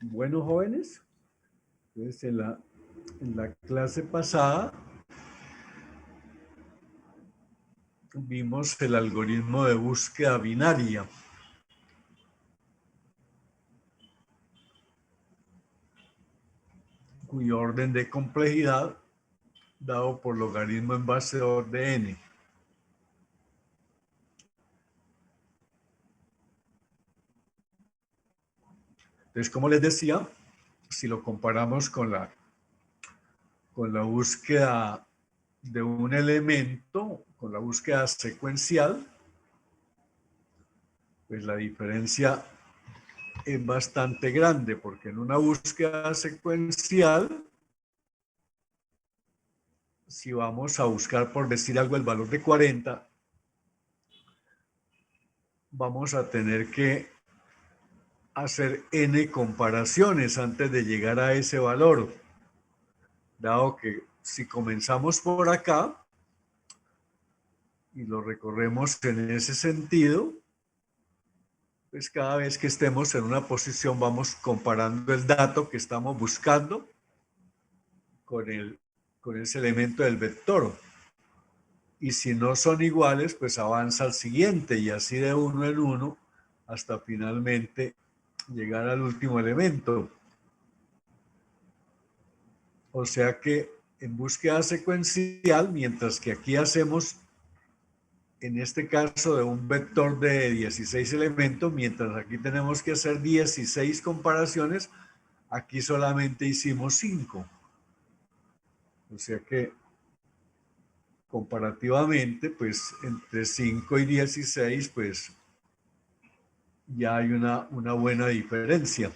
Bueno, jóvenes, entonces en la clase pasada vimos el algoritmo de búsqueda binaria. Cuyo orden de complejidad dado por logaritmo en base 2 de n. Entonces, como les decía, si lo comparamos con la búsqueda de un elemento, con la búsqueda secuencial, pues la diferencia es bastante grande, porque en una búsqueda secuencial, si vamos a buscar, por decir algo, el valor de 40, vamos a tener que hacer n comparaciones antes de llegar a ese valor, dado que si comenzamos por acá y lo recorremos en ese sentido, pues cada vez que estemos en una posición vamos comparando el dato que estamos buscando con ese elemento del vector. Y si no son iguales, pues avanza al siguiente y así de uno en uno hasta finalmente llegar al último elemento. O sea que en búsqueda secuencial, mientras que aquí hacemos, en este caso, de un vector de 16 elementos, mientras aquí tenemos que hacer 16 comparaciones, aquí solamente hicimos 5. O sea que comparativamente, pues entre 5 y 16, pues ya hay una buena diferencia.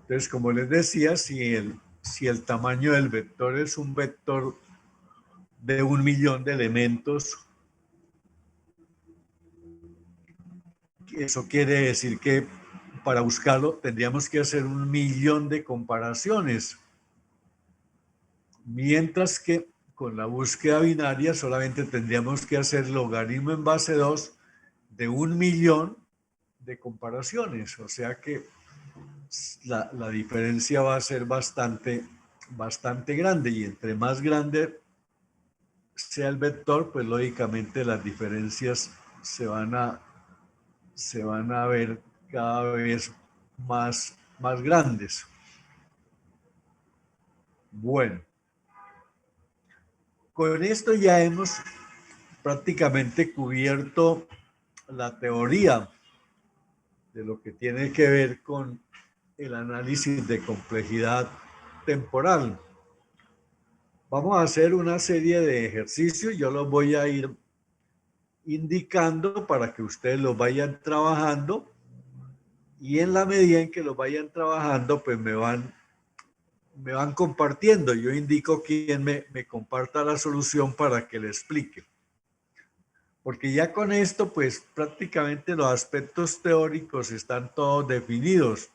Entonces, como les decía, si el tamaño del vector es un vector de 1.000.000 de elementos, eso quiere decir que para buscarlo tendríamos que hacer 1.000.000 de comparaciones, mientras que con la búsqueda binaria solamente tendríamos que hacer logaritmo en base 2 de 1.000.000 de comparaciones, o sea que la diferencia va a ser bastante grande, y entre más grande sea el vector, pues lógicamente las diferencias se van a ver cada vez más grandes. Bueno, con esto ya hemos prácticamente cubierto la teoría de lo que tiene que ver con el análisis de complejidad temporal. Vamos a hacer una serie de ejercicios, yo los voy a ir indicando para que ustedes los vayan trabajando, y en la medida en que los vayan trabajando, pues me van compartiendo. Yo indico quién me comparta la solución para que le explique. Porque ya con esto, pues prácticamente los aspectos teóricos están todos definidos,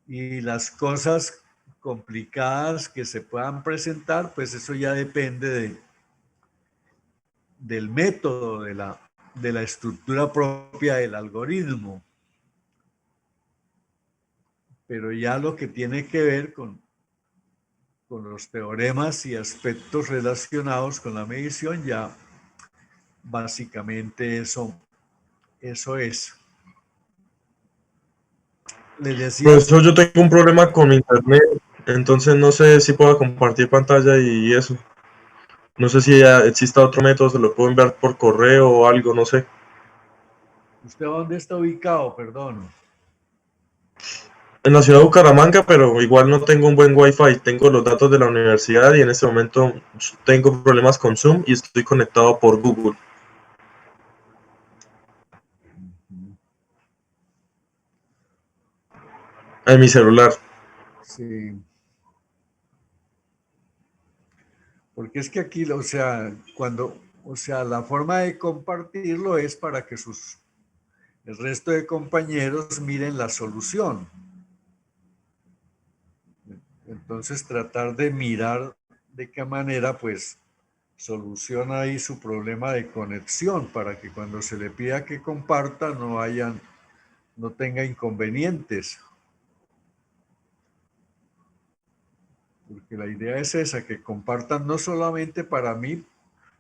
y las cosas complicadas que se puedan presentar, pues eso ya depende del método, de la estructura propia del algoritmo. Pero ya lo que tiene que ver con los teoremas y aspectos relacionados con la medición, ya básicamente eso es. Les decía... Profesor, yo tengo un problema con mi internet, entonces no sé si puedo compartir pantalla y eso. No sé si ya exista otro método, se lo puedo enviar por correo o algo, no sé. ¿Usted dónde está ubicado? Perdón. En la ciudad de Bucaramanga, pero igual no tengo un buen wifi. Tengo los datos de la universidad y en este momento tengo problemas con Zoom y estoy conectado por Google en mi celular. Sí. Porque es que aquí, o sea, la forma de compartirlo es para que el resto de compañeros miren la solución. Entonces, tratar de mirar de qué manera, pues, soluciona ahí su problema de conexión para que cuando se le pida que comparta no tenga inconvenientes. Porque la idea es esa, que compartan no solamente para mí,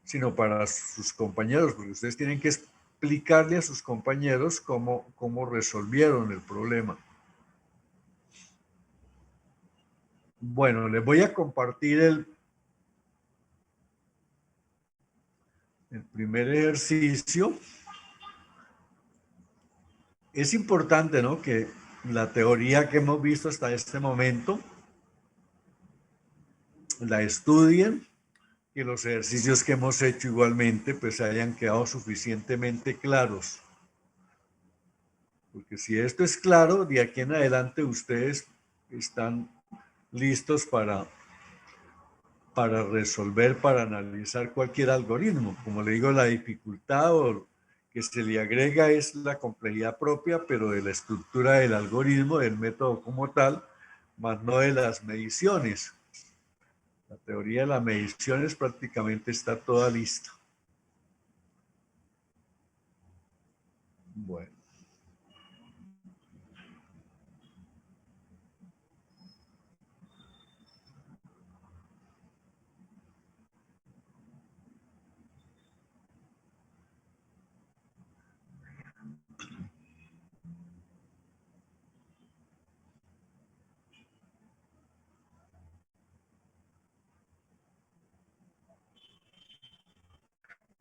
sino para sus compañeros, porque ustedes tienen que explicarle a sus compañeros cómo resolvieron el problema. Bueno, les voy a compartir el primer ejercicio. Es importante, ¿no?, que la teoría que hemos visto hasta este momento la estudien, que los ejercicios que hemos hecho igualmente pues hayan quedado suficientemente claros. Porque si esto es claro, de aquí en adelante ustedes están listos para resolver, para analizar cualquier algoritmo. Como le digo, la dificultad que se le agrega es la complejidad propia, pero de la estructura del algoritmo, del método como tal, más no de las mediciones. La teoría de las mediciones prácticamente está toda lista. Bueno.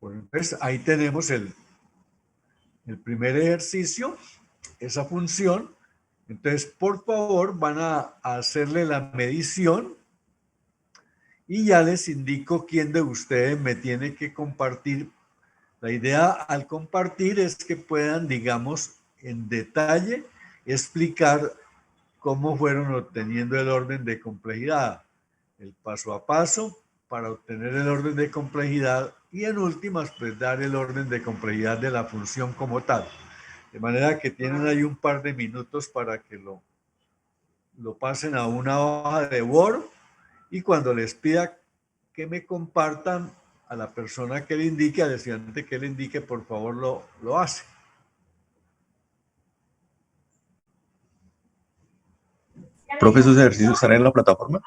Bueno, entonces ahí tenemos el primer ejercicio, esa función. Entonces, por favor, van a hacerle la medición y ya les indico quién de ustedes me tiene que compartir. La idea al compartir es que puedan, digamos, en detalle explicar cómo fueron obteniendo el orden de complejidad, el paso a paso para obtener el orden de complejidad y en últimas, pues dar el orden de complejidad de la función como tal. De manera que tienen ahí un par de minutos para que lo pasen a una hoja de Word y cuando les pida que me compartan a la persona que le indique, al estudiante que le indique, por favor lo hace. Profe, ¿esos ejercicios están en la plataforma?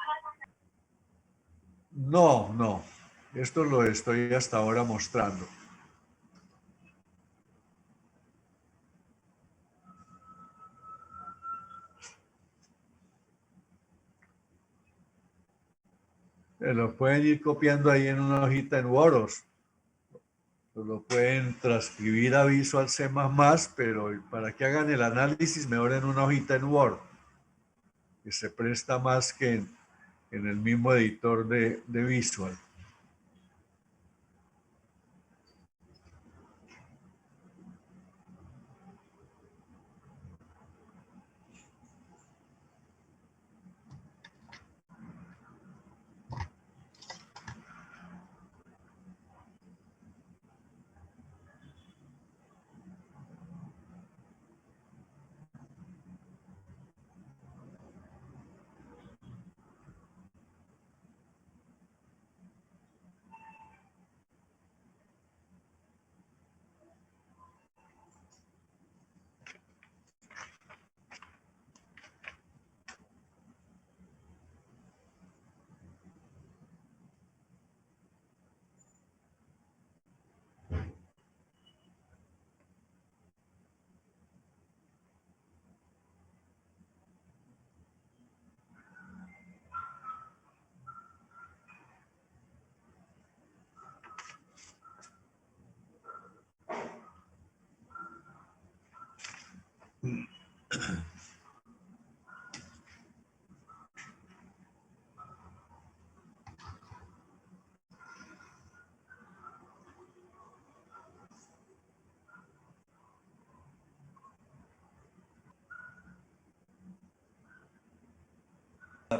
No, esto lo estoy hasta ahora mostrando. Lo pueden ir copiando ahí en una hojita en Word, lo pueden transcribir a Visual C++, pero para que hagan el análisis mejor en una hojita en Word, que se presta más que en el mismo editor de Visual.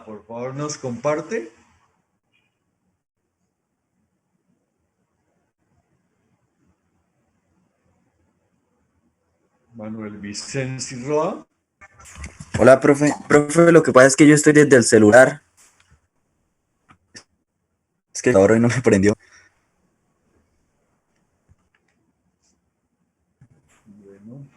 Por favor, nos comparte. Manuel Vicenci Roa. Hola, profe. Profe, lo que pasa es que yo estoy desde el celular. Es que ahora hoy no me prendió. Bueno.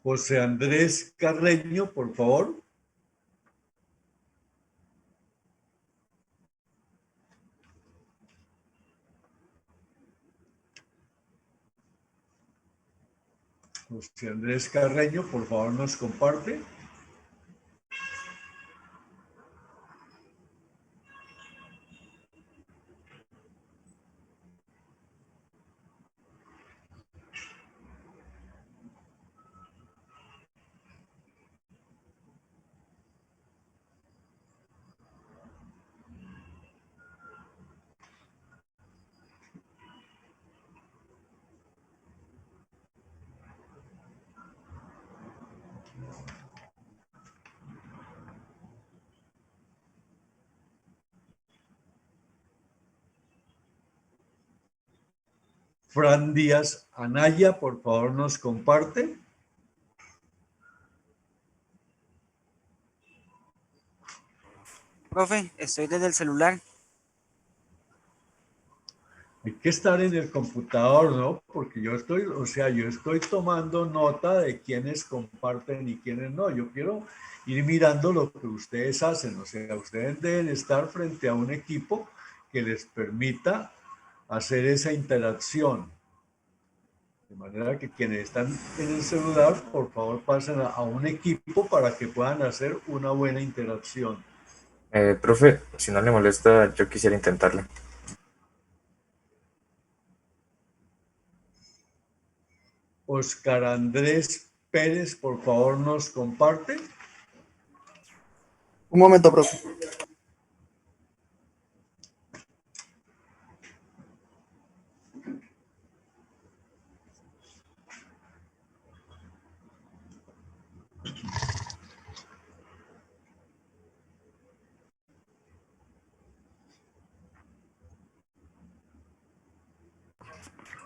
José Andrés Carreño, por favor. José Andrés Carreño, por favor, nos comparte. Fran Díaz Anaya, por favor, nos comparte. Profe, estoy desde el celular. Hay que estar en el computador, ¿no? Porque yo estoy tomando nota de quiénes comparten y quiénes no. Yo quiero ir mirando lo que ustedes hacen. O sea, ustedes deben estar frente a un equipo que les permita hacer esa interacción. De manera que quienes están en el celular, por favor, pasen a un equipo para que puedan hacer una buena interacción. Profe, si no le molesta, yo quisiera intentarlo. Oscar Andrés Pérez, por favor, nos comparte. Un momento, profe.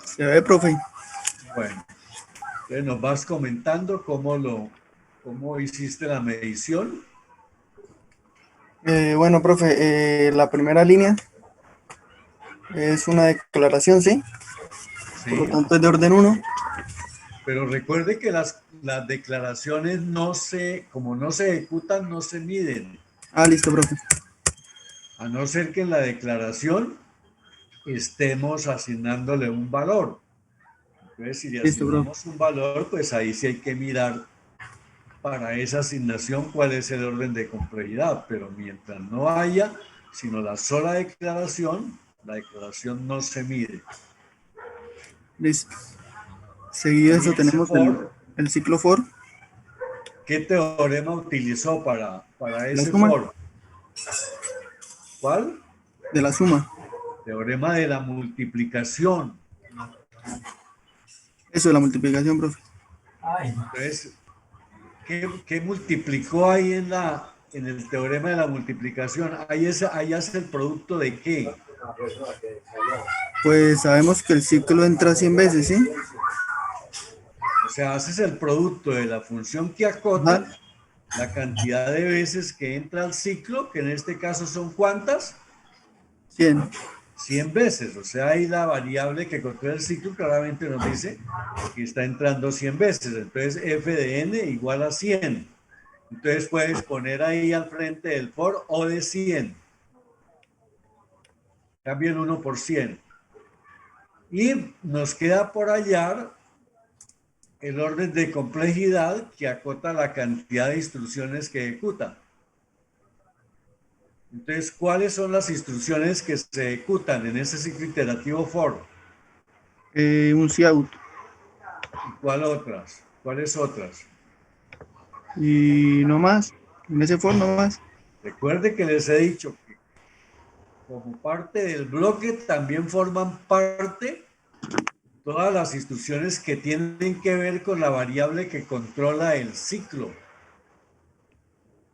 Se ve, profe. Bueno, entonces nos vas comentando cómo hiciste la medición. Bueno, profe, la primera línea es una declaración, ¿sí? Sí, Por lo tanto es de orden 1. pero recuerde que las declaraciones como no se ejecutan, no se miden. Ah, listo, profe. A no ser que en la declaración estemos asignándole un valor. Entonces, si le Listo, profe. asignamos un valor, pues ahí sí hay que mirar para esa asignación cuál es el orden de complejidad, pero mientras no haya sino la sola declaración, la declaración no se mide. Listo. Seguido de eso Dice tenemos for, el ciclo for, ¿qué teorema utilizó para la ese suma, for? ¿Cuál? de la suma. Teorema de la multiplicación. Eso de la multiplicación, profe. Entonces, ¿qué multiplicó ahí en el teorema de la multiplicación? Ahí hace el producto de qué. Pues sabemos que el ciclo entra 100 veces, ¿sí? O sea, haces el producto de la función que acota, Ajá. la cantidad de veces que entra al ciclo, que en este caso son ¿cuántas? 100. 100 veces. O sea, ahí la variable que controla el ciclo claramente nos dice que está entrando 100 veces. Entonces, f de n igual a 100. Entonces, puedes poner ahí al frente del for o de 100. Cambia el 1 por 100. Y nos queda por hallar el orden de complejidad que acota la cantidad de instrucciones que ejecuta. Entonces, ¿cuáles son las instrucciones que se ejecutan en ese ciclo iterativo for? Un cout. ¿Y cuál otras? ¿Cuáles otras? Y no más. En ese for no más. Recuerde que les he dicho que como parte del bloque también forman parte todas las instrucciones que tienen que ver con la variable que controla el ciclo.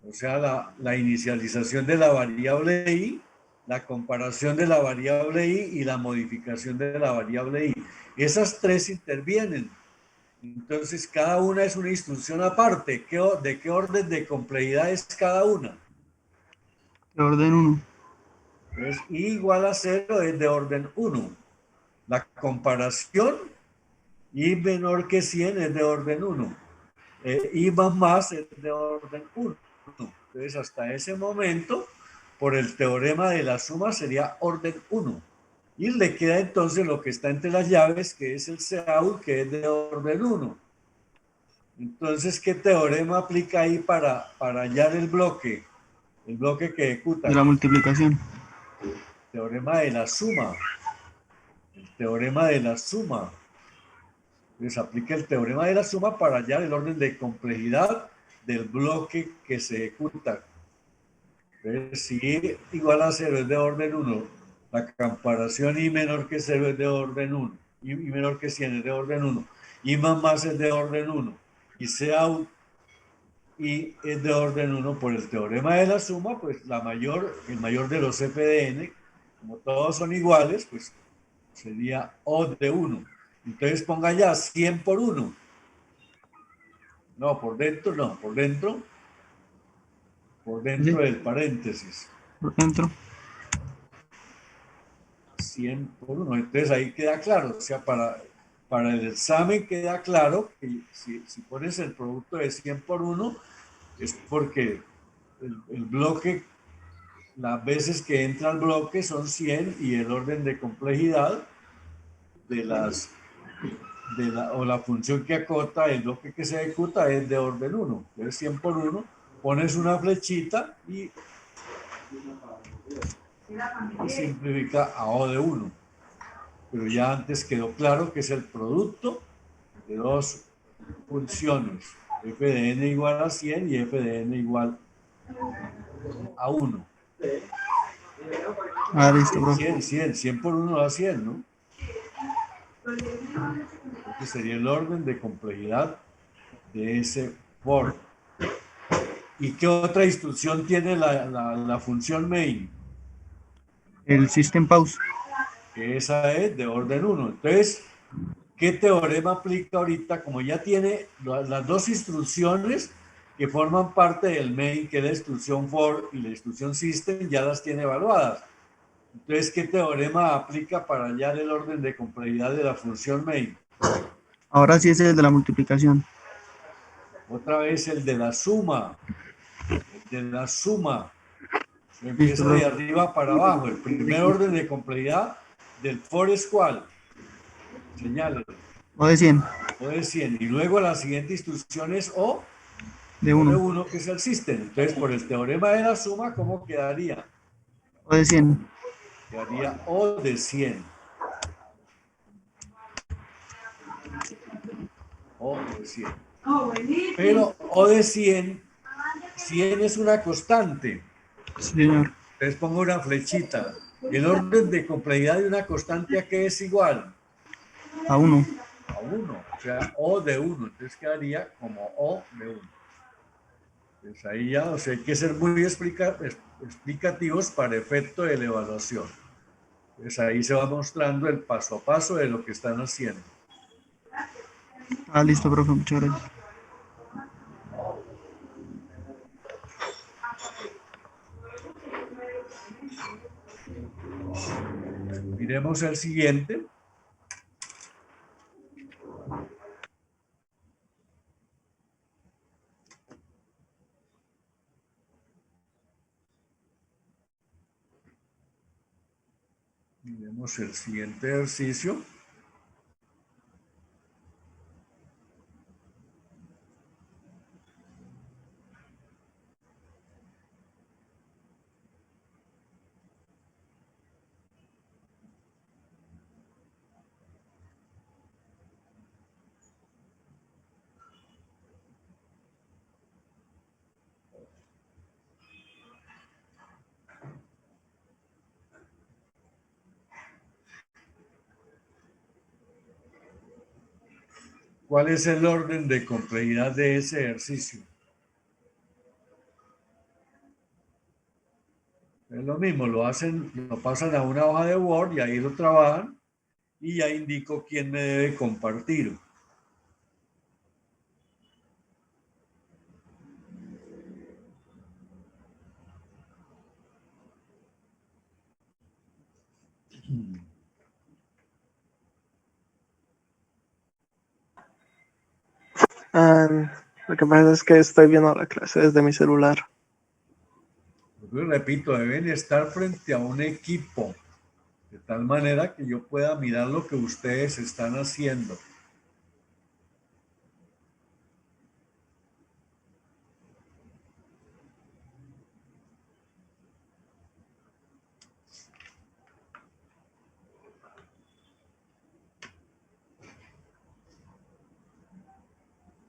O sea, la inicialización de la variable i, la comparación de la variable i y la modificación de la variable i. Esas tres intervienen. Entonces, cada una es una instrucción aparte. ¿De qué orden de complejidad es cada una? De orden 1. Entonces, i igual a 0 es de orden 1. La comparación, i menor que 100 es de orden 1. I más es de orden 1. Entonces, hasta ese momento, por el teorema de la suma, sería orden 1. Y le queda entonces lo que está entre las llaves, que es el cout, que es de orden 1. Entonces, ¿qué teorema aplica ahí para hallar el bloque? El bloque que De ejecuta. la multiplicación. Teorema de la suma. El teorema de la suma. Entonces, aplica el teorema de la suma para hallar el orden de complejidad del bloque que se ejecuta. Entonces, si i igual a 0 es de orden 1, la comparación i menor que 0 es de orden 1, i menor que 100 es de orden 1, i más es de orden 1, y cout y es de orden 1 por el teorema de la suma, pues el mayor de los FDN, como todos son iguales, pues sería O de 1. Entonces ponga ya 100 por 1. No, por dentro, no, por Sí, dentro del paréntesis. por dentro. 100 por 1. Entonces ahí queda claro, o sea, para el examen queda claro que si pones el producto de 100 por 1 es porque el bloque, las veces que entra al bloque son 100 y el orden de complejidad de las o la función que acota el bloque que se ejecuta es de orden 1. Entonces 100 por 1, pones una flechita y simplifica a O de 1. Pero ya antes quedó claro que es el producto de dos funciones, f de n igual a 100 y f de n igual a 1. Ah, listo, profe. 100 por 1 da 100, ¿no? Este sería el orden de complejidad de ese for. ¿Y qué otra instrucción tiene la función main? El system pause. Que esa es de orden 1. Entonces, ¿qué teorema aplica ahorita? Como ya tiene las dos instrucciones que forman parte del main, que es la instrucción for y la instrucción system, ya las tiene evaluadas. Entonces, ¿qué teorema aplica para hallar el orden de complejidad de la función main? Ahora sí es el de la multiplicación. Otra vez el de la suma. El de la suma. Listo, Empieza de profe. arriba para abajo. El primer orden de complejidad del for es ¿cuál? Señale. O de 100. O de 100. Y luego la siguiente instrucción es De O de 1. 1, que es el system. Entonces, por el teorema de la suma, ¿cómo quedaría? O de 100. Quedaría O de 100. O de 100. Pero O de 100, 100 es una constante. Sí, señor. Entonces pongo una flechita. El orden de complejidad de una constante a qué es igual? A 1. A 1. O sea, O de 1. Entonces quedaría como O de 1. Entonces ahí ya, o sea, hay que ser muy explicativos para efecto de la evaluación. Entonces ahí se va mostrando el paso a paso de lo que están haciendo. Ah, listo, profe. Muchas gracias. Miremos el siguiente. Miremos el siguiente ejercicio. ¿Cuál es el orden de complejidad de ese ejercicio? Es lo mismo, lo pasan a una hoja de Word y ahí lo trabajan y ya indico quién me debe compartir. Lo que pasa es que estoy viendo la clase desde mi celular. Yo repito, deben estar frente a un equipo, de tal manera que yo pueda mirar lo que ustedes están haciendo.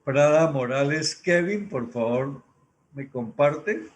Prada Morales Kevin, por favor, me comparte.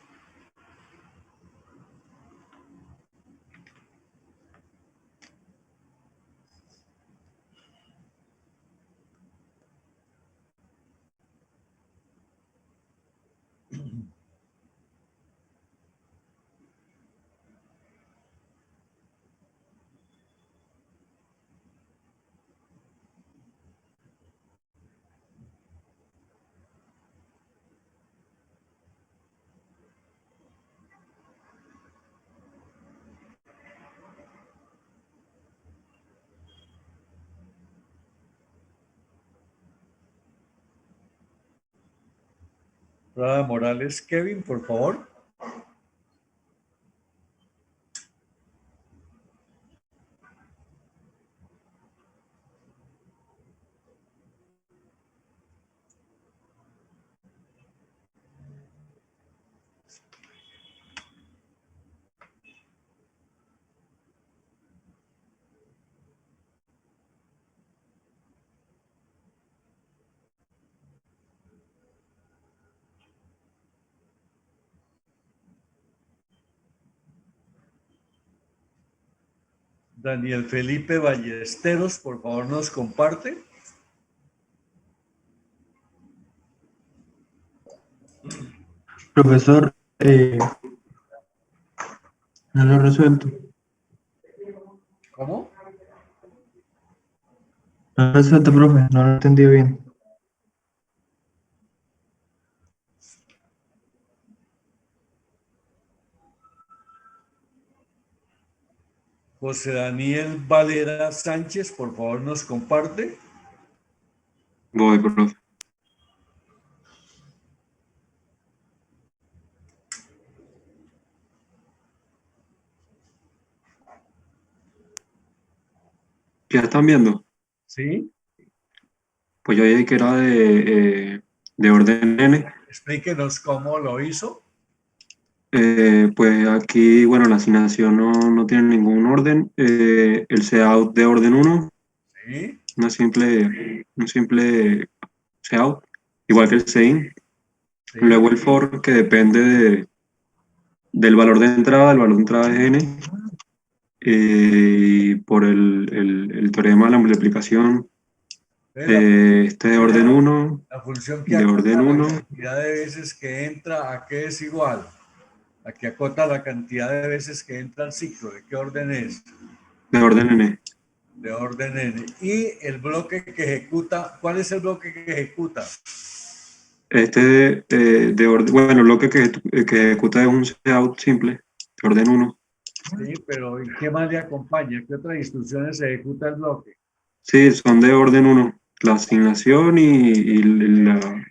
Prada Morales Kevin, por favor. Daniel Felipe Ballesteros, por favor, nos comparte. Profesor, no lo he resuelto. ¿Cómo? No lo he resuelto, profe, no lo he entendido bien. José Daniel Valera Sánchez, por favor, nos comparte. Voy, profe. ¿Ya están viendo? ¿Sí? Pues yo dije que era de orden N. Explíquenos cómo lo hizo. Pues aquí, bueno, la asignación no tiene ningún orden. El cout de orden 1, Sí. un simple cout, igual que el sein. Sí. Luego el for, que depende del valor de entrada. El valor de entrada es n. Y por el teorema de la multiplicación, este de orden 1, La función que de acota orden la 1, cantidad de veces que entra, ¿a qué es igual? La que acota la cantidad de veces que entra al ciclo. ¿De qué orden es? de orden n. De orden n. Y el bloque que ejecuta, ¿cuál es el bloque que ejecuta? Este de orden, bueno, el bloque que ejecuta es un cout simple, de orden 1. Sí, pero ¿y qué más le acompaña? ¿Qué otras instrucciones ejecuta el bloque? Sí, son de orden 1, la asignación y la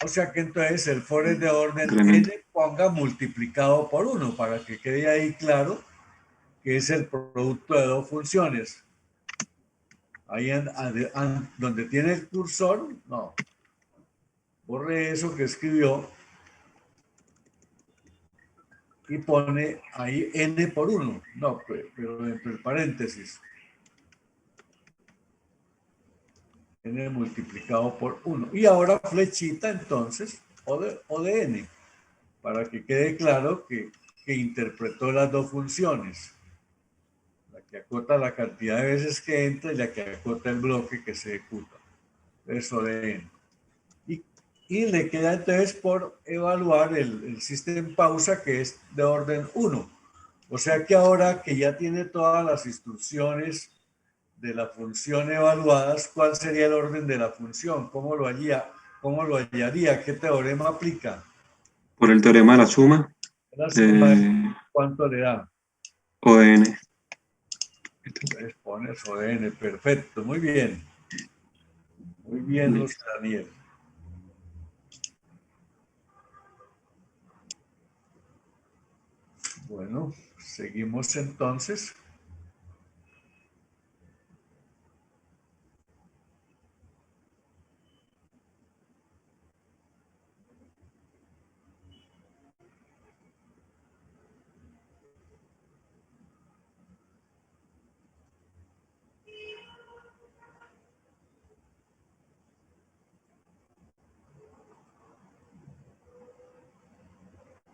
O sea que entonces el for es de orden incremento. n, ponga multiplicado por 1 para que quede ahí claro que es el producto de dos funciones. Ahí donde tiene el cursor, no, borre eso que escribió y pone ahí n por 1. No, pero dentro del paréntesis. N multiplicado por 1. Y ahora flechita entonces, o de n, para que quede claro que interpretó las dos funciones. La que acota la cantidad de veces que entra y la que acota el bloque que se ejecuta. Eso de y le queda entonces por evaluar el System Pausa, que es de orden 1. O sea que ahora que ya tiene todas las instrucciones de la función evaluadas, ¿cuál sería el orden de la función? ¿Cómo lo hallaría? ¿Qué teorema aplica? Por el teorema de la suma, La suma, ¿cuánto le da? O de n. Entonces pones ON, perfecto, muy bien. Muy bien, José Daniel. Bueno, seguimos entonces.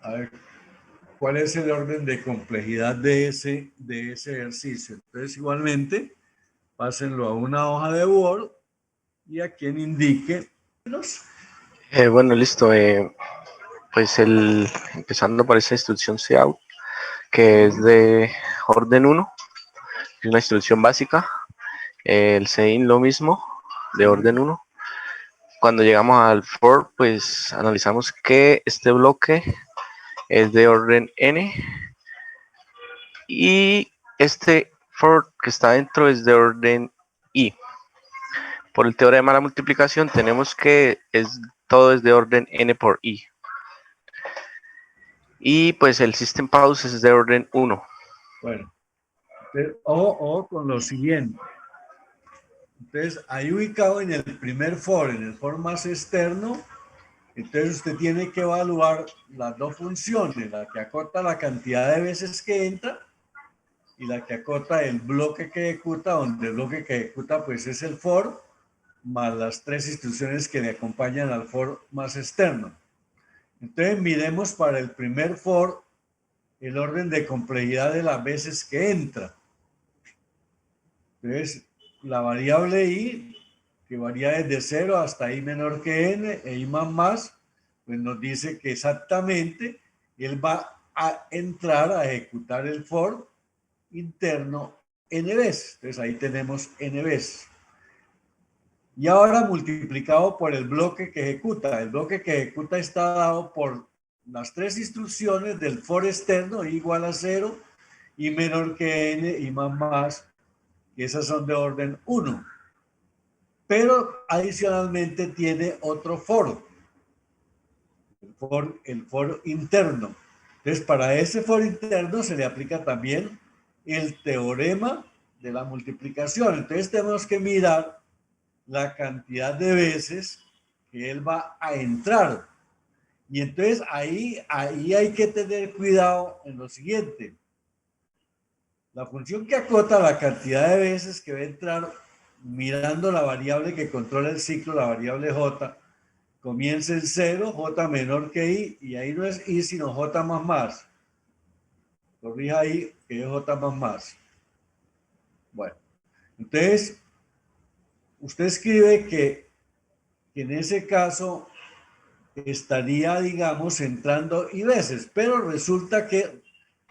A ver, ¿cuál es el orden de complejidad de ese ejercicio? Entonces, igualmente, pásenlo a una hoja de Word y a quien indique. Bueno, listo. Pues empezando por esa instrucción cout, que es de orden 1, es una instrucción básica. El sein lo mismo, de orden 1. Cuando llegamos al for, pues analizamos que este bloque es de orden n y este for que está dentro es de orden i. Por el teorema de la multiplicación tenemos que todo es de orden n por i. Y pues el system pause es de orden 1. Bueno, o con lo siguiente. Entonces, ahí ubicado en el primer for, en el for más externo, entonces usted tiene que evaluar las dos funciones, la que acota la cantidad de veces que entra y la que acota el bloque que ejecuta, donde el bloque que ejecuta pues es el for, más las 3 instrucciones que le acompañan al for más externo. Entonces miremos para el primer for el orden de complejidad de las veces que entra. Entonces, la variable i, que varía desde 0 hasta i menor que n e i más, pues nos dice que exactamente él va a entrar a ejecutar el for interno n veces. Entonces ahí tenemos n veces. Y ahora multiplicado por el bloque que ejecuta. El bloque que ejecuta está dado por las 3 instrucciones del for externo, i igual a 0, i menor que n, i más, y esas son de orden 1. Pero adicionalmente tiene otro for, el for interno. Entonces, para ese for interno se le aplica también el teorema de la multiplicación. Entonces, tenemos que mirar la cantidad de veces que él va a entrar. Y entonces ahí hay que tener cuidado en lo siguiente. La función que acota la cantidad de veces que va a entrar mirando la variable que controla el ciclo, la variable j, comienza en 0, j menor que i, y ahí no es i sino j más. Corrija ahí que es j más. Bueno, entonces usted escribe que en ese caso estaría, digamos, entrando i veces, pero resulta que,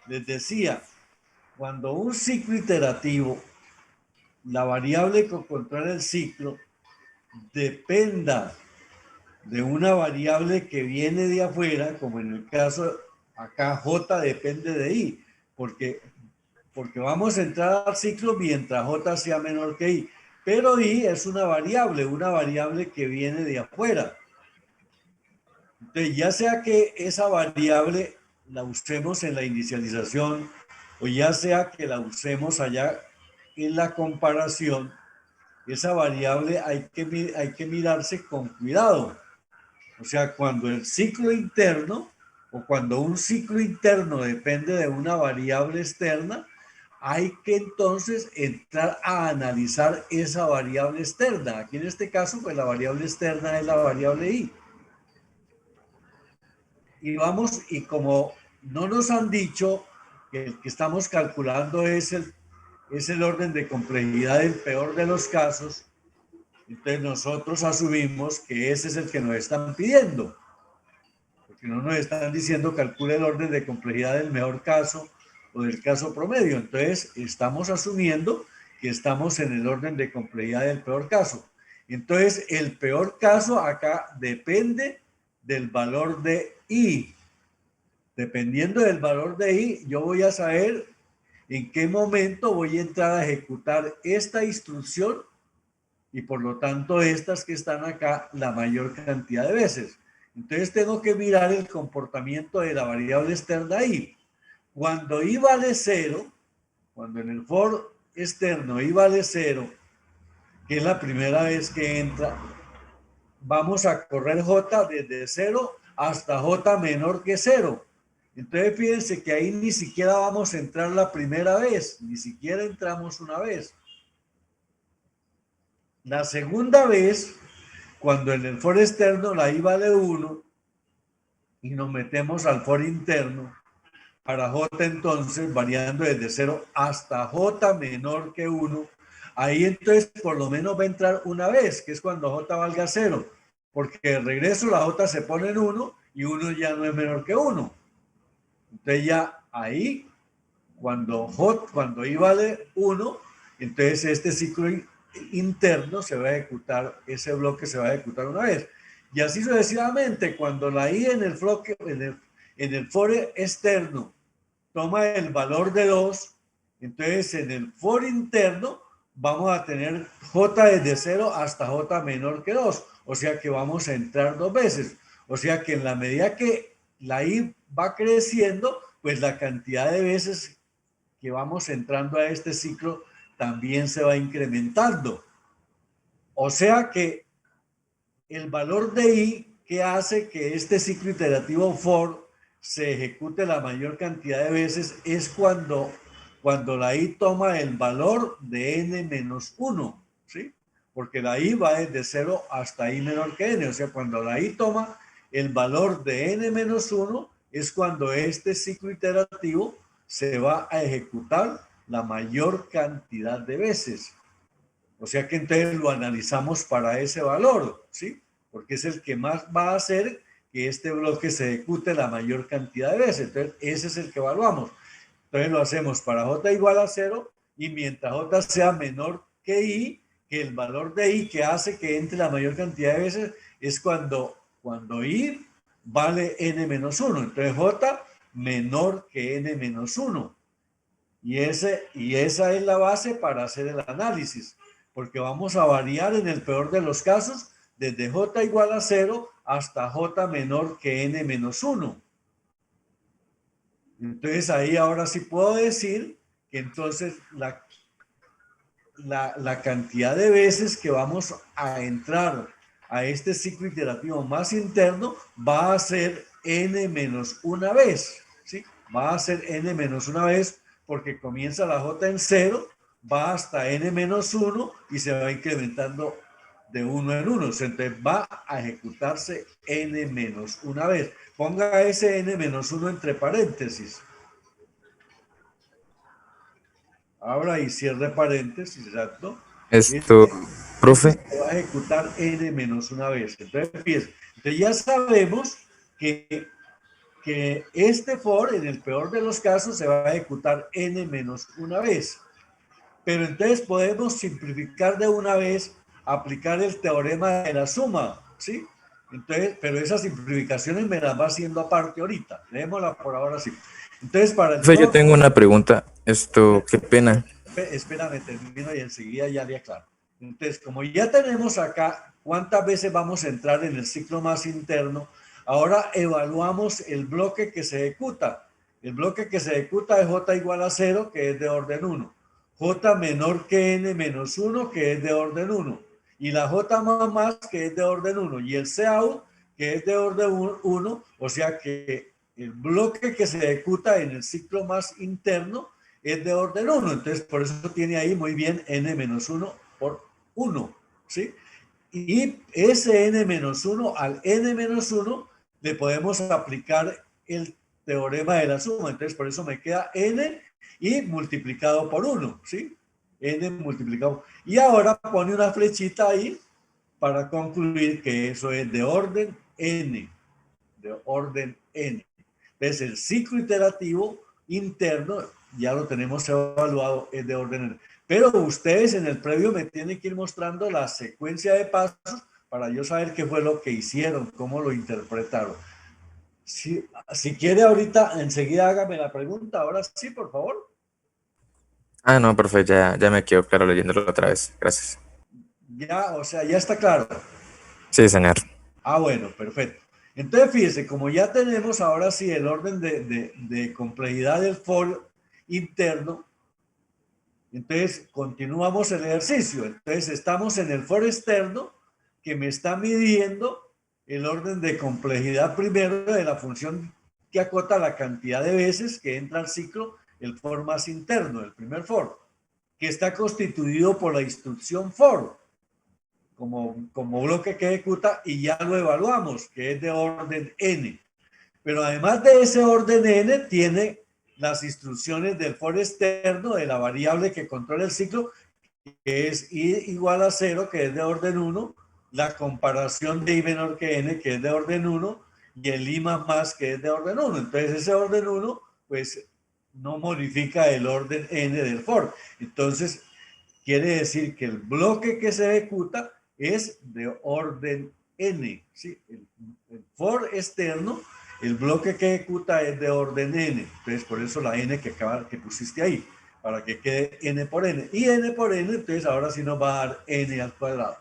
les decía, cuando un ciclo iterativo, la variable que controla el ciclo, dependa de una variable que viene de afuera, como en el caso acá j depende de i, porque vamos a entrar al ciclo mientras j sea menor que i, pero i es una variable que viene de afuera. Entonces, ya sea que esa variable la usemos en la inicialización o ya sea que la usemos allá en la comparación, esa variable hay que mirarse con cuidado. O sea, cuando el ciclo interno o cuando un ciclo interno depende de una variable externa, hay que entonces entrar a analizar esa variable externa. Aquí en este caso, pues la variable externa es la variable i. Y vamos, y como no nos han dicho que el que estamos calculando es el orden de complejidad del peor de los casos, Entonces nosotros asumimos que ese es el que nos están pidiendo, porque no nos están diciendo calcule el orden de complejidad del mejor caso o del caso promedio. Entonces estamos asumiendo que estamos en el orden de complejidad del peor caso. Entonces el peor caso acá depende del valor de I. Dependiendo del valor de I, yo voy a saber en qué momento voy a entrar a ejecutar esta instrucción y por lo tanto estas que están acá la mayor cantidad de veces. Entonces tengo que mirar el comportamiento de la variable externa I. Cuando I vale 0, cuando en el for externo I vale 0, que es la primera vez que entra, vamos a correr J desde 0 hasta J menor que 0. Entonces fíjense que ahí ni siquiera vamos a entrar la primera vez, ni siquiera entramos una vez. La segunda vez, cuando en el for externo la I vale 1 y nos metemos al for interno, para J entonces variando desde 0 hasta J menor que 1, ahí entonces por lo menos va a entrar una vez, que es cuando J valga 0, porque de regreso la J se pone en 1 y 1 ya no es menor que 1. Entonces ya ahí, cuando I vale 1, entonces este ciclo interno se va a ejecutar, ese bloque se va a ejecutar una vez. Y así sucesivamente, cuando la I en el for externo toma el valor de 2, entonces en el for interno vamos a tener J desde 0 hasta J menor que 2. O sea que vamos a entrar 2 veces. O sea que en la medida que la I va creciendo, pues la cantidad de veces que vamos entrando a este ciclo también se va incrementando. O sea que el valor de I que hace que este ciclo iterativo for se ejecute la mayor cantidad de veces es cuando la I toma el valor de n-1, ¿sí? Porque la I va desde 0 hasta I menor que n. O sea, cuando la I toma el valor de n-1 es cuando este ciclo iterativo se va a ejecutar la mayor cantidad de veces. O sea que entonces lo analizamos para ese valor, ¿sí? Porque es el que más va a hacer que este bloque se ejecute la mayor cantidad de veces. Entonces ese es el que evaluamos. Entonces lo hacemos para J igual a 0 y mientras J sea menor que I, que el valor de I que hace que entre la mayor cantidad de veces es cuando I vale n-1. Entonces J menor que n-1. Y esa es la base para hacer el análisis, porque vamos a variar en el peor de los casos desde J igual a 0 hasta J menor que n-1. Entonces ahí ahora sí puedo decir que entonces la cantidad de veces que vamos a entrar a este ciclo iterativo más interno va a ser n-1 vez, ¿sí? Va a ser n-1 vez porque comienza la J en 0, va hasta n-1 y se va incrementando de 1 en 1. Entonces va a ejecutarse n-1 vez. Ponga ese n-1 entre paréntesis. Abra y cierre paréntesis, exacto. Profe. Se va a ejecutar n-1 vez. Entonces ya sabemos que este for, en el peor de los casos, se va a ejecutar n-1 vez. Pero entonces podemos simplificar de una vez, aplicar el teorema de la suma, ¿sí? Entonces, pero esas simplificaciones me las va haciendo aparte ahorita. Leémosla por ahora sí. Entonces, para el Profe, yo tengo una pregunta. Qué pena. Espérame, termino y enseguida ya le aclaro. Entonces, como ya tenemos acá cuántas veces vamos a entrar en el ciclo más interno, ahora evaluamos el bloque que se ejecuta. El bloque que se ejecuta es J igual a 0, que es de orden 1. J menor que n-1, que es de orden 1. Y la J más, que es de orden 1. Y el Cout, que es de orden 1. O sea que el bloque que se ejecuta en el ciclo más interno es de orden 1. Entonces, por eso tiene ahí muy bien n-1 por 1. ¿Sí? Y ese n-1 al n-1 le podemos aplicar el teorema de la suma. Entonces, por eso me queda n y multiplicado por 1, ¿sí? N multiplicado. Y ahora pone una flechita ahí para concluir que eso es de orden n, de orden n. Entonces el ciclo iterativo interno ya lo tenemos evaluado, es de orden n. Pero ustedes en el previo me tienen que ir mostrando la secuencia de pasos para yo saber qué fue lo que hicieron, cómo lo interpretaron. Si quiere ahorita, enseguida hágame la pregunta. Ahora sí, por favor. Ah, no, profe, ya me quedó claro leyéndolo otra vez. Gracias. Ya, o sea, ya está claro. Sí, señor. Ah, bueno, perfecto. Entonces, fíjese, como ya tenemos ahora sí el orden de complejidad del for interno, entonces continuamos el ejercicio. Entonces, estamos en el for externo que me está midiendo el orden de complejidad primero de la función que acota la cantidad de veces que entra al ciclo el for más interno, el primer for, que está constituido por la instrucción for como bloque que ejecuta y ya lo evaluamos, que es de orden n. Pero además de ese orden n, tiene las instrucciones del for externo de la variable que controla el ciclo, que es i igual a 0, que es de orden 1, la comparación de i menor que n, que es de orden 1, y el i más, que es de orden 1. Entonces ese orden 1, pues no modifica el orden n del for. Entonces quiere decir que el bloque que se ejecuta es de orden n, ¿sí? El for externo, el bloque que ejecuta es de orden n. Entonces, por eso la n que pusiste ahí, para que quede n por n. Y n por n, entonces ahora sí nos va a dar n al cuadrado.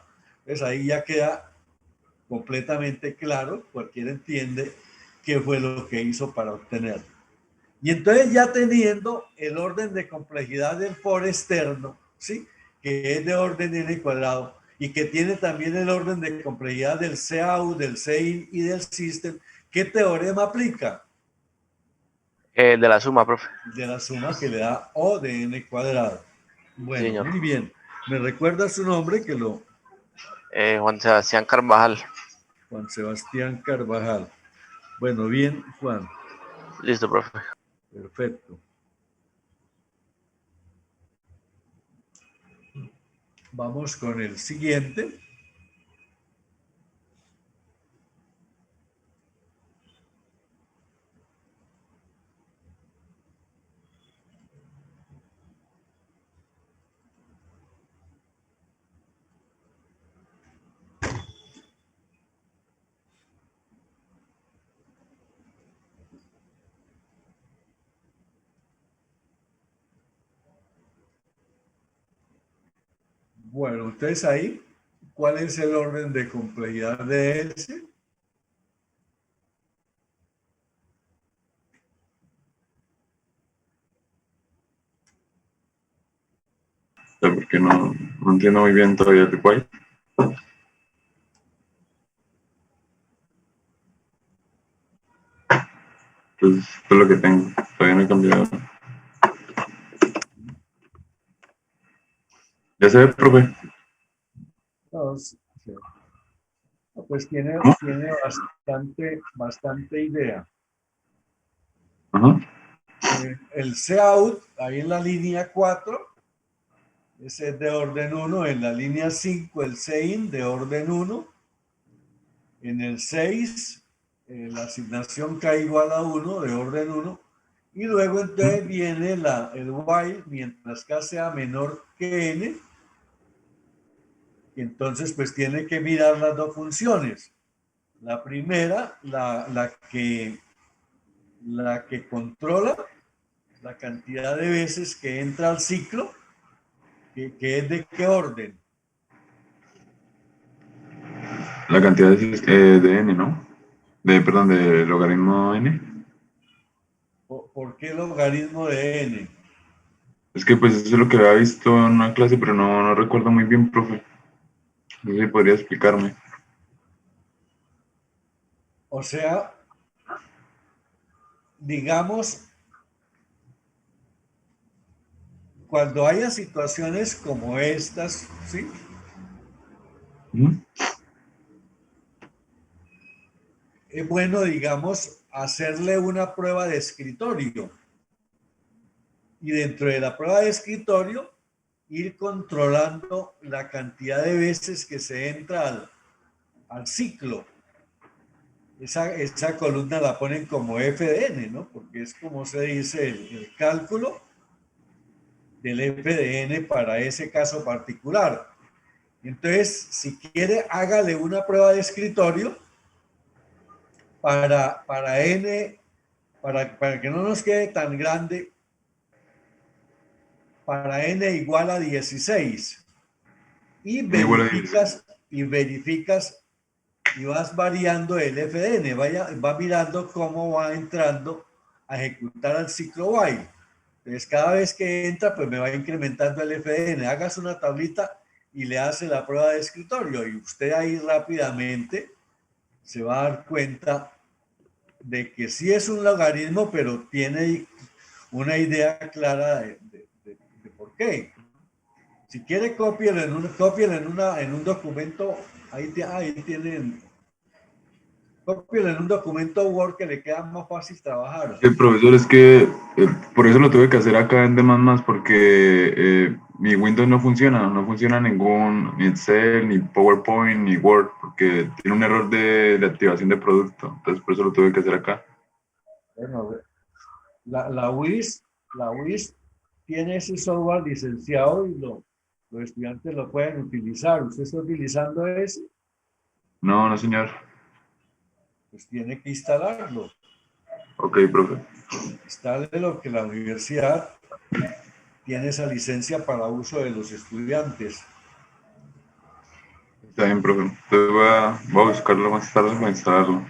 Entonces ahí ya queda completamente claro, cualquiera entiende qué fue lo que hizo para obtenerlo. Y entonces ya teniendo el orden de complejidad del for externo, ¿sí? Que es de orden n cuadrado, y que tiene también el orden de complejidad del CAU, del CIN y del system, ¿qué teorema aplica? De la suma, profe. De la suma que le da O de n cuadrado. Bueno, Señor. muy bien. ¿Me recuerda su nombre? Que lo... Juan Sebastián Carvajal. Juan Sebastián Carvajal. Bueno, bien, Juan. Listo, profe. Perfecto. Vamos con el siguiente. Bueno, entonces ahí, ¿cuál es el orden de complejidad de ese? Porque no entiendo muy bien todavía el cual. Entonces, esto es lo que tengo. Todavía no he cambiado. ¿Ya se ve, profe? No, sí. No, pues tiene bastante idea. Ajá. El Cout, ahí en la línea 4, ese es de orden 1. En la línea 5, el Sein de orden 1. En el 6, la asignación K igual a 1 de orden 1. Y luego entonces viene el while mientras K sea menor que N. Y entonces pues tiene que mirar las dos funciones. La primera, la que controla la cantidad de veces que entra al ciclo, que es de qué orden. La cantidad de n, ¿no? Perdón, de logaritmo n. ¿Por qué logaritmo de n? Es que pues eso es lo que había visto en una clase, pero no recuerdo muy bien, profe. No sé si podría explicarme. O sea, digamos, cuando haya situaciones como estas, ¿sí? Es bueno, digamos, hacerle una prueba de escritorio. Y dentro de la prueba de escritorio, ir controlando la cantidad de veces que se entra al ciclo. Esa columna la ponen como f de n, ¿no? Porque es como se dice el cálculo del f de n para ese caso particular. Entonces, si quiere, hágale una prueba de escritorio para n, para que no nos quede tan grande, para n igual a 16. Y verificas y vas variando el f de n, va mirando cómo va entrando a ejecutar el ciclo while. Entonces, cada vez que entra, pues me va incrementando el f de n. Hagas una tablita y le hace la prueba de escritorio y usted ahí rápidamente se va a dar cuenta de que sí es un logaritmo, pero tiene una idea clara de por qué. Si quiere, cópielo en un documento, ahí tienen, cópielo en un documento Word que le queda más fácil trabajar. El profesor, es que por eso lo tuve que hacer acá en D++, porque mi Windows no funciona ningún, ni Excel, ni PowerPoint, ni Word, porque tiene un error de activación de producto, entonces por eso lo tuve que hacer acá. Bueno, la WIS tiene ese software licenciado y los estudiantes lo pueden utilizar. ¿Usted está utilizando ese? No, señor. Pues tiene que instalarlo. Ok, profe. Instale lo que la universidad tiene esa licencia para uso de los estudiantes. Está bien, profe. Entonces voy a buscarlo más tarde para instalarlo.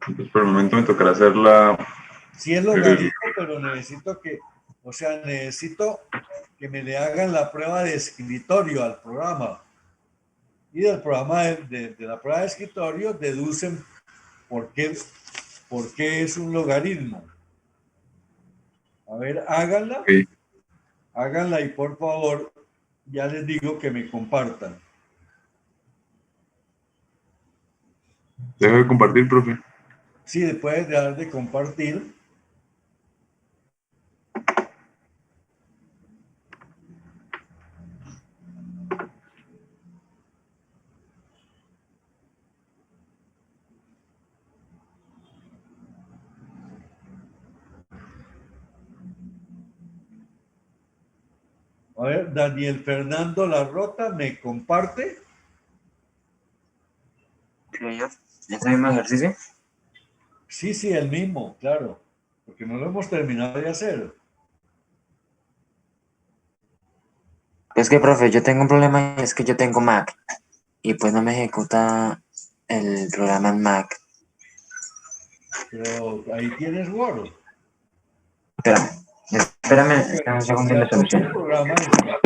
Entonces por el momento me tocará hacer la... Sí es logaritmo, pero necesito que me le hagan la prueba de escritorio al programa. Y del programa de la prueba de escritorio deducen por qué es un logaritmo. A ver, háganla. Okay. Háganla y por favor, ya les digo que me compartan. Dejo de compartir, profe. Sí, puedes dejar de compartir. A ver, Daniel Fernando Larrota, ¿me comparte? ¿Ese mismo ejercicio? Sí, el mismo, claro. Porque no lo hemos terminado de hacer. Es que, profe, yo tengo un problema y es que yo tengo Mac y pues no me ejecuta el programa en Mac. Pero ahí tienes Word. Espérame un segundo y le soluciono. El programa es Word.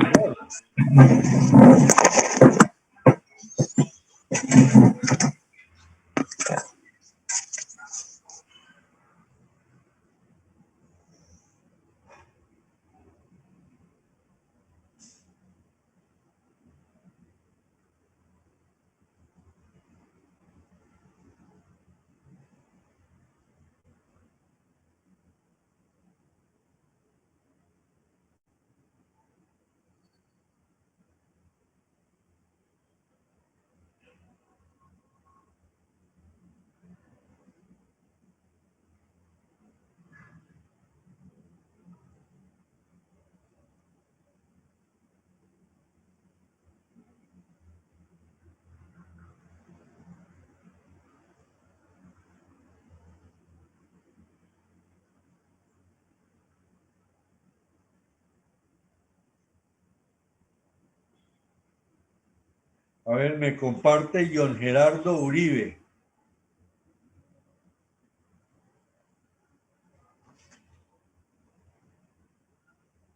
A ver, me comparte John Gerardo Uribe.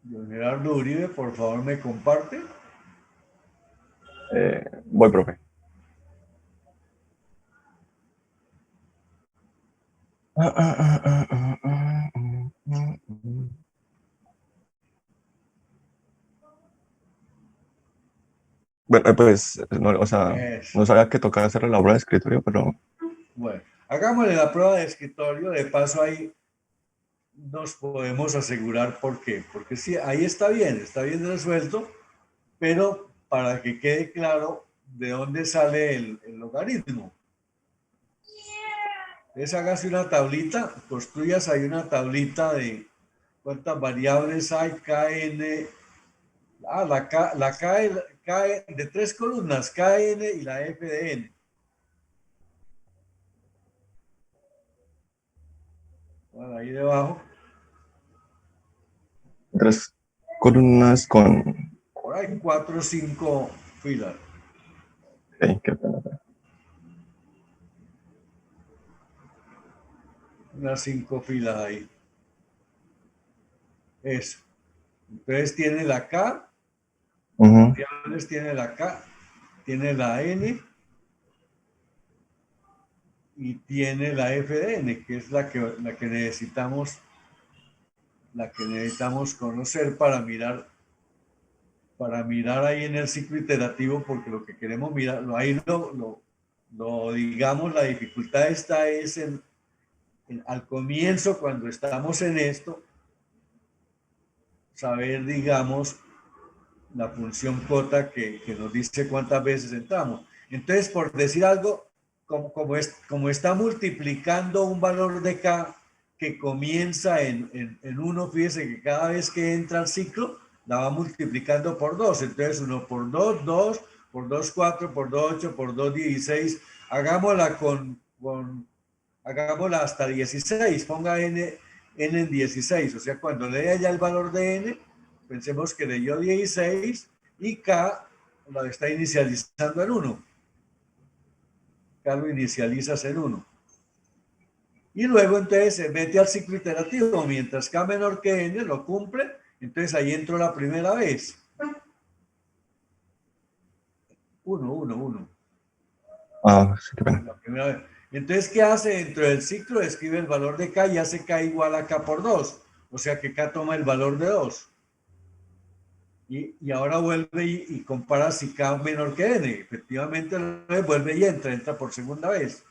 John Gerardo Uribe, por favor, me comparte. Voy, profe. Bueno, pues, no, o sea, no sabía que tocaba hacer la obra de escritorio, pero... Bueno, hagámosle la prueba de escritorio. De paso, ahí nos podemos asegurar por qué. Porque sí, ahí está bien resuelto, pero para que quede claro, de dónde sale el logaritmo. Entonces hágase una tablita, construyas ahí una tablita de cuántas variables hay, KN, la K de 3 columnas, KN y la F de N. Bueno, ahí debajo. 3 columnas con... Por ahí 4 o 5 filas. Ok, qué pena. Unas 5 filas ahí. Eso. Entonces tiene la K, variables tiene la K, tiene la N y tiene la F de N, que es la que necesitamos conocer para mirar ahí en el ciclo iterativo, porque lo que queremos mirar, ahí digamos, la dificultad está es al comienzo, cuando estamos en esto, saber, digamos, la función cota que nos dice cuántas veces entramos. Entonces, por decir algo, como está multiplicando un valor de K que comienza en 1, fíjese que cada vez que entra al ciclo, la va multiplicando por 2. Entonces, 1 por 2, 2, por 2, 4, por 2, 8, por 2, 16. Hagámosla hagámosla hasta 16. Ponga n en 16. O sea, cuando lea ya el valor de n, pensemos que leyó 16 y K lo está inicializando en 1. K lo inicializas en 1. Y luego entonces se mete al ciclo iterativo. Mientras K menor que N lo cumple, entonces ahí entró la primera vez. 1, 1, 1. Ah, sí, qué pena. La primera vez. Entonces, ¿qué hace dentro del ciclo? Escribe el valor de K y hace K igual a K por 2. O sea que K toma el valor de 2. Y ahora vuelve y compara si K menor que N. Efectivamente, vuelve y entra por segunda vez.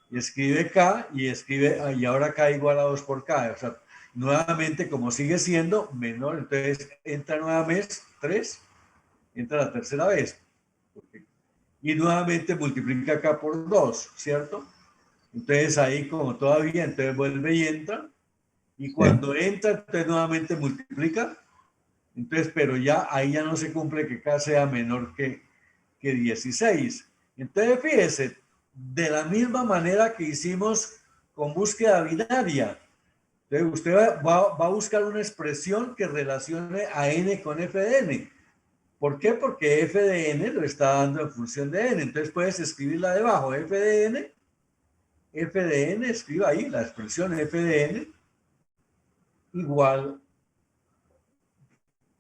Y escribe K y ahora K igual a 2 por K. O sea, nuevamente, como sigue siendo menor, entonces entra nuevamente 3, entra la tercera vez. Y nuevamente multiplica K por 2, ¿cierto? Entonces ahí como todavía, entonces vuelve y entra. Y cuando entra, entonces nuevamente multiplica. Entonces, pero ya ahí ya no se cumple que K sea menor que 16. Entonces, fíjese, de la misma manera que hicimos con búsqueda binaria. Entonces, usted va a buscar una expresión que relacione a n con f de n. ¿Por qué? Porque f de n lo está dando en función de n. Entonces, puedes escribirla debajo, f de n, escriba ahí la expresión f de n igual.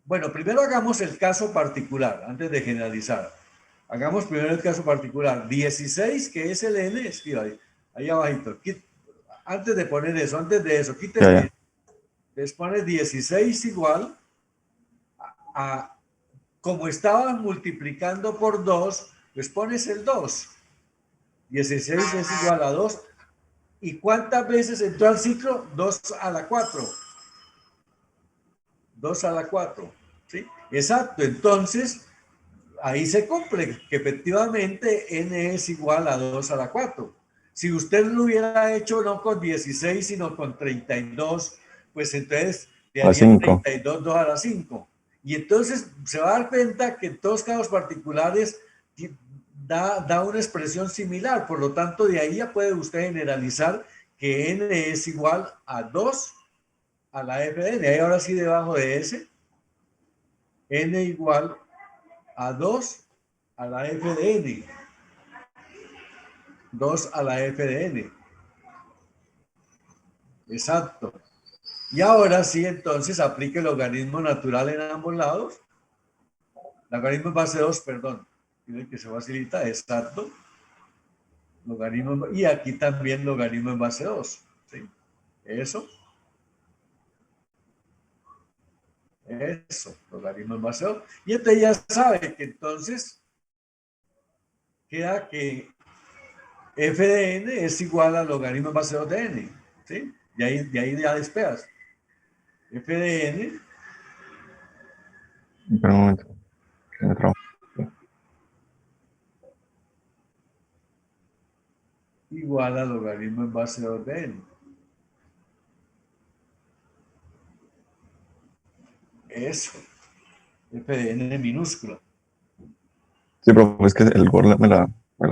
Bueno, primero hagamos el caso particular, antes de generalizar. Hagamos primero el caso particular. 16, que es el n, escriba ahí abajito. Antes de poner eso, quite el 10. Entonces pones 16 igual a, como estabas multiplicando por 2, pues pones el 2. 16 es igual a 2. ¿Y cuántas veces entró al ciclo? 2 a la 4. 2 a la 4. ¿Sí? Exacto. Entonces, ahí se cumple que efectivamente n es igual a 2 a la 4. Si usted lo hubiera hecho no con 16, sino con 32, pues entonces le haría 32, 2 a la 5. Y entonces se va a dar cuenta que en todos casos particulares da una expresión similar. Por lo tanto, de ahí ya puede usted generalizar que n es igual a 2 a la f de n. Ahí ahora sí debajo de ese, n igual a 2 a la f de n. 2 a la f de n. Exacto. Y ahora sí, entonces, aplique el logaritmo natural en ambos lados. Logaritmo en base 2, perdón. Tiene que se facilita, exacto. Logaritmo, y aquí también logaritmo en base 2. ¿Sí? Eso. Eso, logaritmo en base 2. Y entonces ya sabe que entonces queda que f de n es igual al logaritmo en base 2 de n. ¿Sí? De ahí ya despegas. F de n. Espera un momento. igual a logaritmo en base 2 de n. Eso. F de n minúscula. Sí, profe, es que el Word me la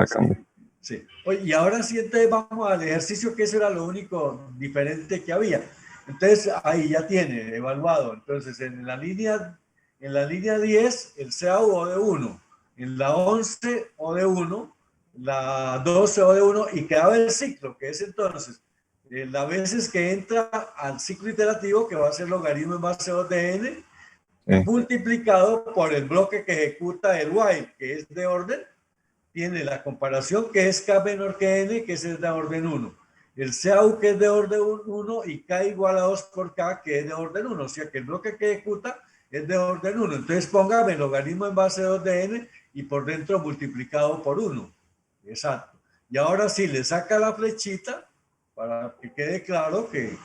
cambia. Sí. Oye, y ahora sí, entonces vamos al ejercicio, que eso era lo único diferente que había. Entonces, ahí ya tiene evaluado. Entonces, en la línea 10, el CAU O de 1. En la 11, O de 1. La 12, O de 1. Y quedaba el ciclo, que es entonces las veces que entra al ciclo iterativo, que va a ser logaritmo en base 2 de n, multiplicado por el bloque que ejecuta el while, que es de orden. Tiene la comparación, que es k menor que n, que es de orden 1. El CAU, que es de orden 1, y k igual a 2 por k, que es de orden 1. O sea que el bloque que ejecuta es de orden 1. Entonces póngame el logaritmo en base 2 de n y por dentro multiplicado por 1. Exacto. Y ahora sí, le saca la flechita para que quede claro que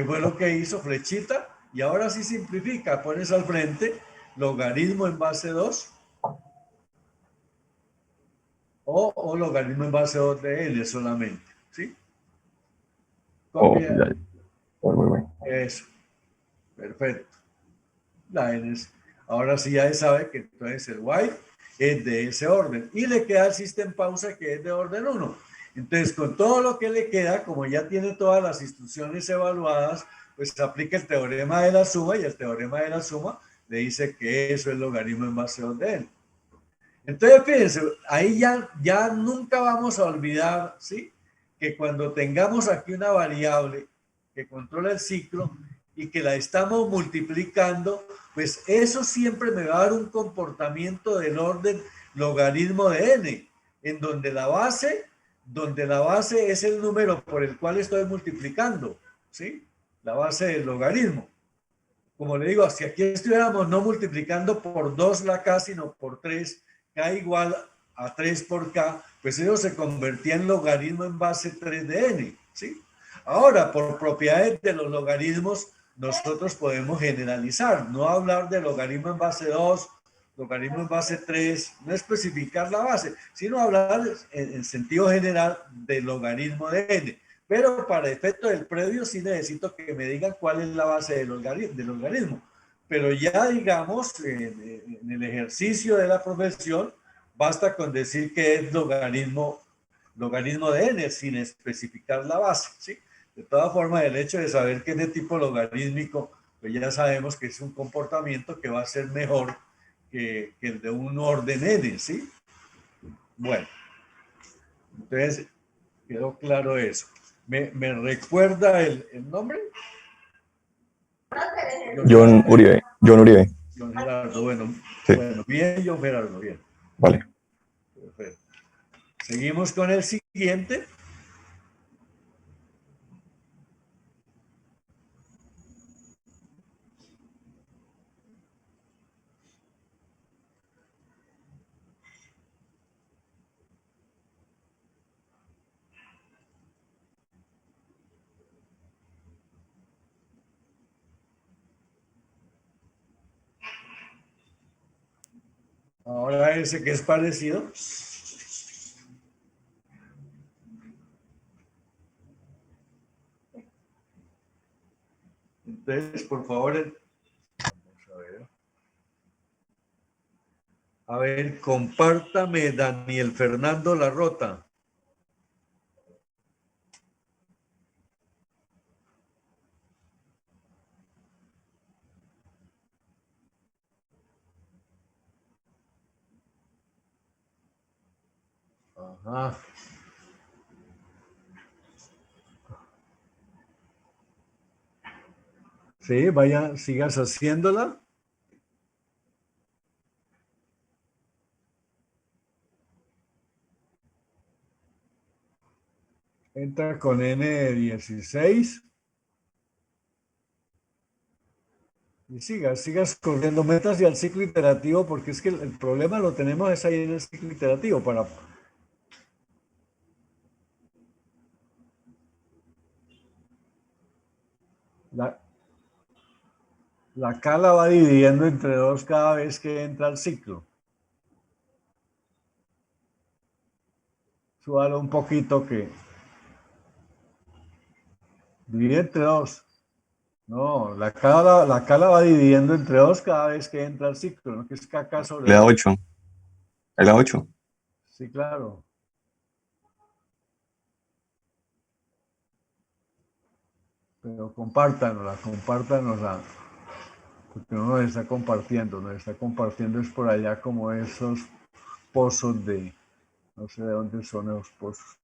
fue lo que hizo, flechita. Y ahora sí simplifica, pones al frente logaritmo en base 2 o logaritmo en base 2 de n solamente, ¿sí? Copia. Ya. Muy bien. Eso, perfecto. La n es, ahora sí ya sabe que entonces el while es de ese orden. Y le queda el system pausa, que es de orden 1. Entonces, con todo lo que le queda, como ya tiene todas las instrucciones evaluadas, pues aplica el teorema de la suma, y el teorema de la suma le dice que eso es logaritmo en base 2 de n. Entonces, fíjense, ahí ya nunca vamos a olvidar, ¿sí? Que cuando tengamos aquí una variable que controla el ciclo y que la estamos multiplicando, pues eso siempre me va a dar un comportamiento del orden logaritmo de n, en donde la base es el número por el cual estoy multiplicando, ¿sí? La base del logaritmo. Como le digo, si aquí estuviéramos no multiplicando por 2 la k, sino por 3, k igual a 3 por k, pues eso se convertía en logaritmo en base 3 de n, ¿sí? Ahora, por propiedades de los logaritmos, nosotros podemos generalizar, no hablar de logaritmo en base 2, logaritmo en base 3, no especificar la base, sino hablar en sentido general de logaritmo de n. Pero para efecto del previo sí necesito que me digan cuál es la base del logaritmo. Pero ya digamos, en el ejercicio de la profesión, basta con decir que es logaritmo de n sin especificar la base, ¿sí? De todas formas, el hecho de saber que es de tipo logarítmico, pues ya sabemos que es un comportamiento que va a ser mejor que el de un orden n, ¿sí? Bueno, entonces quedó claro eso. ¿Me recuerda el nombre? John Uribe. John Gerardo, bueno, Sí. Bueno, bien, John Gerardo, bien. Vale. Perfecto. Seguimos con el siguiente. Ahora ese que es parecido. Entonces, por favor, vamos a ver. A ver, compártame, Daniel Fernando Larrota. Ajá. Sí, vaya, sigas haciéndola. Entra con N16. Y sigas corriendo, metas y al ciclo iterativo, porque es que el problema lo tenemos es ahí en el ciclo iterativo. La K la va dividiendo entre 2 cada vez que entra al ciclo. Súbalo un poquito que Divide entre 2. No, la K la va dividiendo entre 2 cada vez que entra el ciclo, ¿no? Que es KK sobre Le da 8. 8. Le da 8. Sí, claro. Pero compártanosla, porque uno nos está compartiendo es por allá como esos pozos de, no sé de dónde son esos pozos,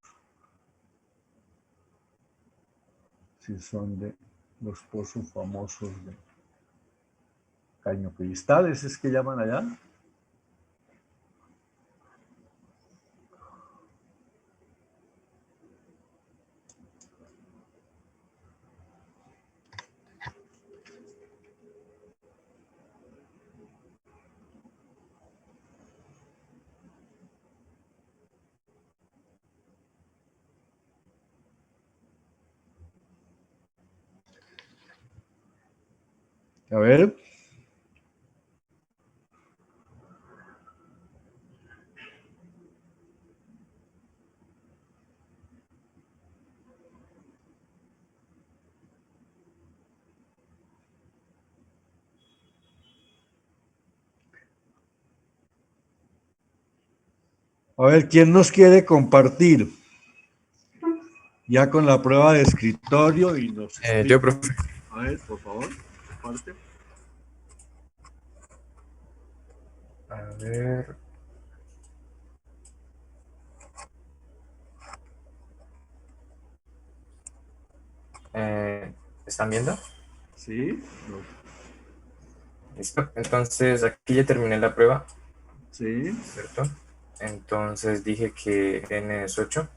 si son de los pozos famosos de Caño Cristal, ¿ese es que llaman allá? A ver. A ver, ¿quién nos quiere compartir? Ya con la prueba de escritorio y nos Yo, explica. profe. A ver, por favor, comparte. A ver. ¿Están viendo? Sí, Listo. Entonces, aquí ya terminé la prueba, sí. ¿cierto? Entonces dije que n es 8.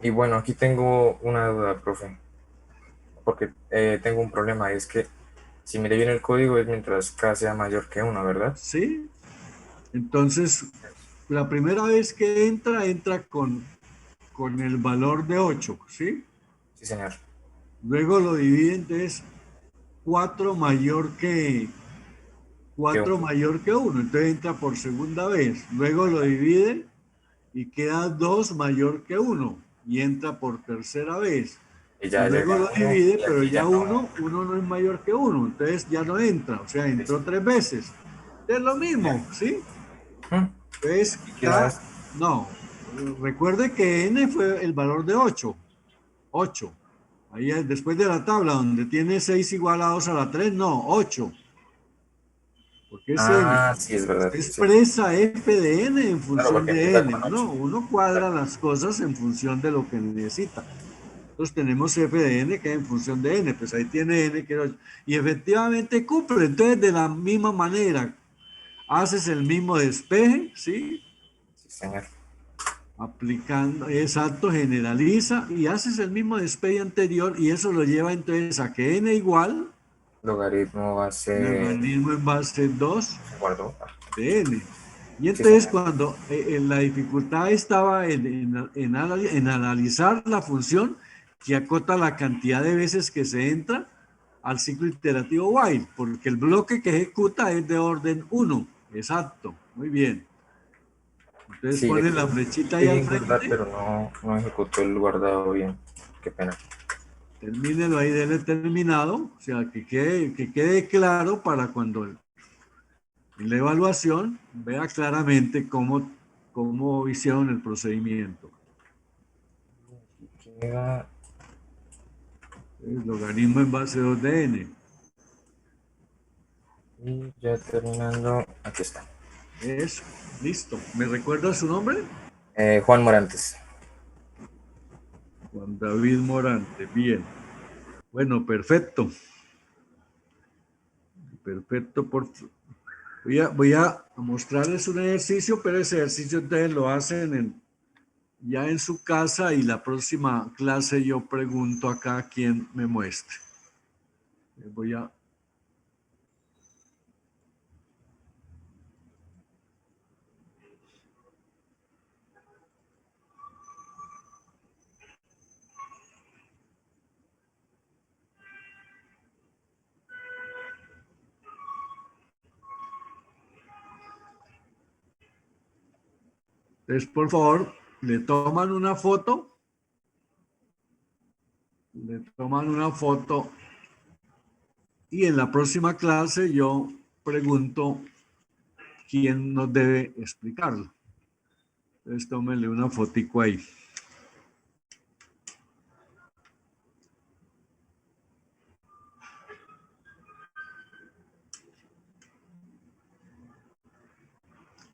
Y bueno, aquí tengo una duda, profe, porque tengo un problema, y es que si mire bien el código es mientras k sea mayor que 1, ¿verdad? Sí. Entonces, la primera vez que entra con el valor de 8, ¿sí? Sí, señor. Luego lo divide, entonces 4 mayor que 1. Entonces entra por segunda vez. Luego lo divide y queda 2 mayor que 1 y entra por tercera vez. Y Y ya luego llega lo 1 divide, y pero aquí ya ya no. uno no es mayor que 1, entonces ya no entra, o sea, entró 3 veces. Es lo mismo, ¿sí? Entonces, ¿Y qué más? no, recuerde que n fue el valor de 8. 8. Ahí después de la tabla donde tiene 6 igual a 2 a la 3, no, 8. Porque es n. Ah, sí, es verdad. Usted Sí, sí. expresa f de n en Claro, función porque de empieza n. con 8. No, uno cuadra las cosas en función de lo que necesita. Entonces tenemos f de n que es en función de n, pues ahí tiene n que es 8. Y efectivamente cumple. Entonces de la misma manera, haces el mismo despeje, ¿sí? Sí, señor. Aplicando, exacto, generaliza y haces el mismo despeje anterior y eso lo lleva entonces a que n igual Logaritmo base. logaritmo en base 2 Se guardó. de n. Y Sí, entonces señor. cuando la dificultad estaba en analizar la función que acota la cantidad de veces que se entra al ciclo iterativo while, porque el bloque que ejecuta es de orden 1. Exacto, muy bien. Entonces Sí, le pone la quedó flechita ahí al bien guardar, frente, pero no ejecutó el guardado bien. Qué pena. termínelo ahí, dele terminado, o sea, que quede claro para cuando en la evaluación vea claramente cómo hicieron el procedimiento. Queda. El logaritmo en base 2 de n. Y ya terminando. Aquí está. Eso, listo. ¿Me recuerda su nombre? Juan Morantes. Juan David Morante, bien. Bueno, perfecto. Perfecto. Voy a mostrarles un ejercicio, pero ese ejercicio ustedes lo hacen ya en su casa y la próxima clase yo pregunto acá a quién me muestre. Voy a... Entonces, por favor, le toman una foto, y en la próxima clase yo pregunto quién nos debe explicarlo. Entonces tómenle una fotico ahí.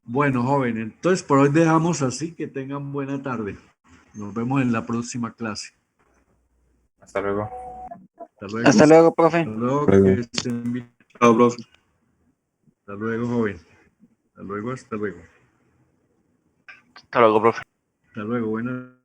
Bueno, joven, entonces por hoy dejamos así, que tengan buena tarde. Nos vemos en la próxima clase. Hasta luego. Hasta luego. Hasta luego, profe. Hasta luego, Luego. que estén bien. Chao, profe. Hasta luego, joven. Hasta luego, hasta luego. Hasta luego, profe. Hasta luego, buenas.